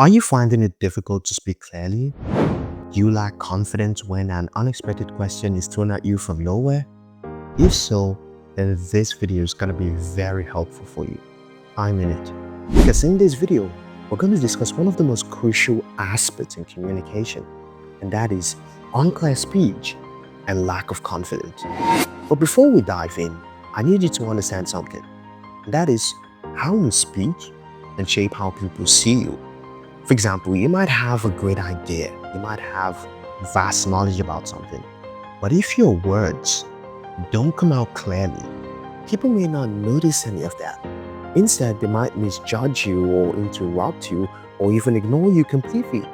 Are you finding it difficult to speak clearly? Do you lack confidence when an unexpected question is thrown at you from nowhere? If so, then this video is going to be very helpful for you. I'm in it. Because in this video, we're going to discuss one of the most crucial aspects in communication, and that is unclear speech and lack of confidence. But before we dive in, I need you to understand something, and that is how you speak and shape how people see you. For example, you might have a great idea, you might have vast knowledge about something, but if your words don't come out clearly, people may not notice any of that. Instead, they might misjudge you or interrupt you or even ignore you completely.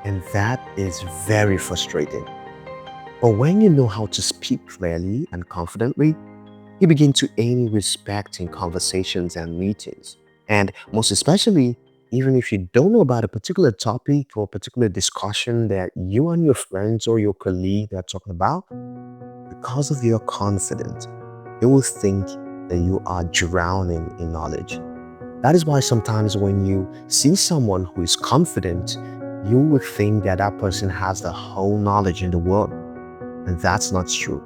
And that is very frustrating. But when you know how to speak clearly and confidently, you begin to earn respect in conversations and meetings. And most especially, even if you don't know about a particular topic or particular discussion that you and your friends or your colleague are talking about, because of your confidence, they will think that you are drowning in knowledge. That is why sometimes when you see someone who is confident, you will think that that person has the whole knowledge in the world. And that's not true.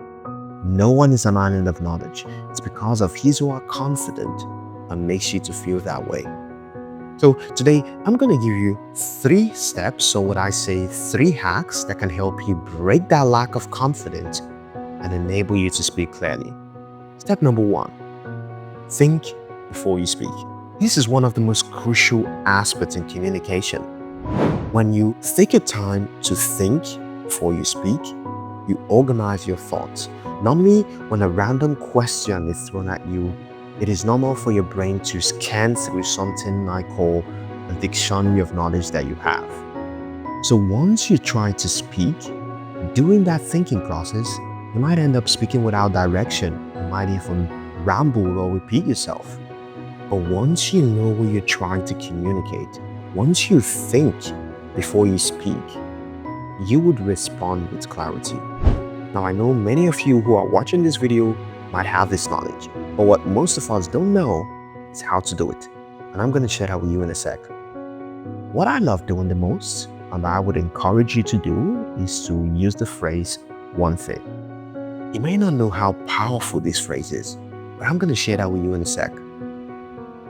No one is an island of knowledge. It's because of his who are confident and makes you to feel that way. So today, I'm going to give you 3 steps, so what I say 3 hacks that can help you break that lack of confidence and enable you to speak clearly. Step number 1, think before you speak. This is one of the most crucial aspects in communication. When you take your time to think before you speak, you organize your thoughts. Normally, when a random question is thrown at you, it is normal for your brain to scan through something I call a dictionary of knowledge that you have. So once you try to speak, during that thinking process, you might end up speaking without direction. You might even ramble or repeat yourself. But once you know what you're trying to communicate, once you think before you speak, you would respond with clarity. Now, I know many of you who are watching this video might have this knowledge, but what most of us don't know is how to do it. And I'm going to share that with you in a sec. What I love doing the most, and I would encourage you to do, is to use the phrase one thing. You may not know how powerful this phrase is, but I'm going to share that with you in a sec.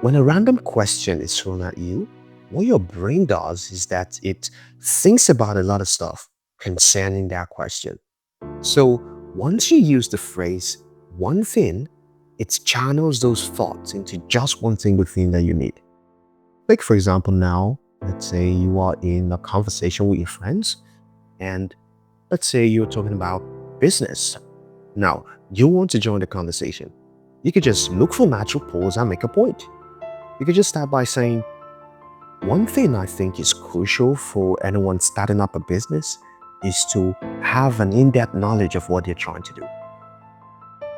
When a random question is thrown at you, what your brain does is that it thinks about a lot of stuff concerning that question. So once you use the phrase one thing, it channels those thoughts into just one single thing that you need. Like for example now, let's say you are in a conversation with your friends and let's say you're talking about business. Now, you want to join the conversation. You could just look for natural pause and make a point. You could just start by saying, one thing I think is crucial for anyone starting up a business is to have an in-depth knowledge of what they're trying to do.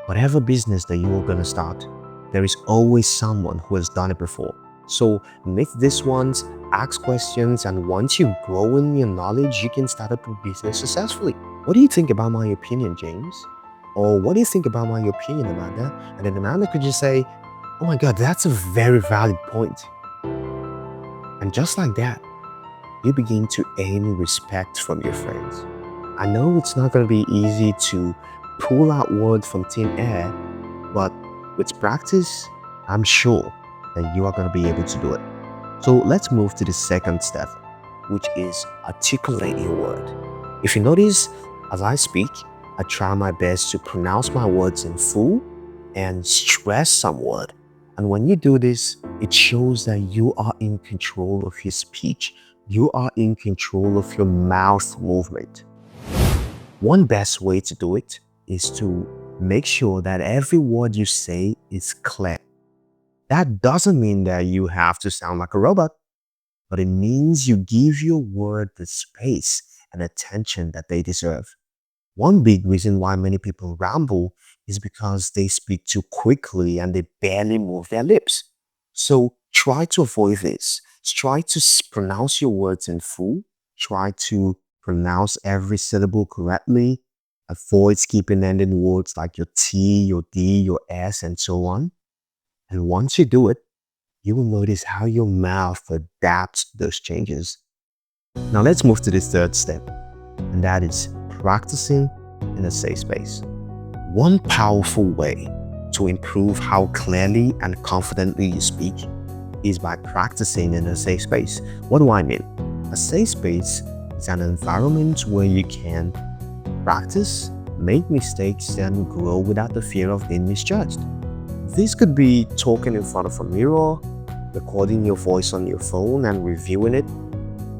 Whatever business that you are going to start, there is always someone who has done it before. So make these ones, ask questions, and once you grow in your knowledge, you can start up a business successfully. What do you think about my opinion, James? Or what do you think about my opinion, Amanda? And then Amanda could just say, oh my God, that's a very valid point. And just like that, you begin to earn respect from your friends. I know it's not going to be easy to pull out words from thin air, but with practice, I'm sure that you are going to be able to do it. So let's move to the second step, which is articulate your word. If you notice, as I speak, I try my best to pronounce my words in full and stress some word. And when you do this, it shows that you are in control of your speech. You are in control of your mouth movement. One best way to do it is to make sure that every word you say is clear. That doesn't mean that you have to sound like a robot, but it means you give your word the space and attention that they deserve. One big reason why many people ramble is because they speak too quickly and they barely move their lips. So try to avoid this. Try to pronounce your words in full. Try to pronounce every syllable correctly. Avoid skipping ending words like your T, your D, your S, and so on. And once you do it, you will notice how your mouth adapts to those changes. Now let's move to the third step, and that is practicing in a safe space. One powerful way to improve how clearly and confidently you speak is by practicing in a safe space. What do I mean? A safe space is an environment where you can practice, make mistakes, and grow without the fear of being misjudged. This could be talking in front of a mirror, recording your voice on your phone and reviewing it,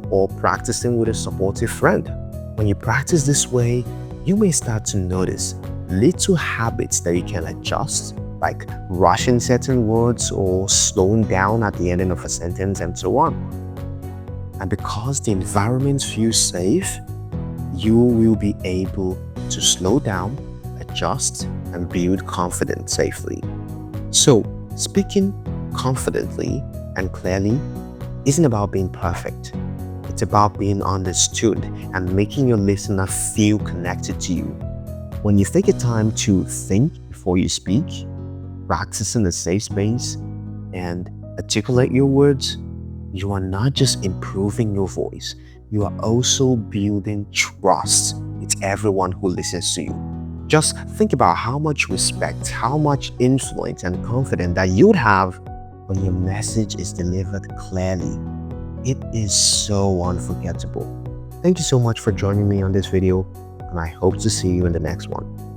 or practicing with a supportive friend. When you practice this way, you may start to notice little habits that you can adjust, like rushing certain words or slowing down at the ending of a sentence and so on. And because the environment feels safe, you will be able to slow down, adjust, and build confidence safely. So, speaking confidently and clearly isn't about being perfect. It's about being understood and making your listener feel connected to you. When you take a time to think before you speak, practice in a safe space, and articulate your words, you are not just improving your voice, you are also building trust with everyone who listens to you. Just think about how much respect, how much influence and confidence that you'd have when your message is delivered clearly. It is so unforgettable. Thank you so much for joining me on this video, and I hope to see you in the next one.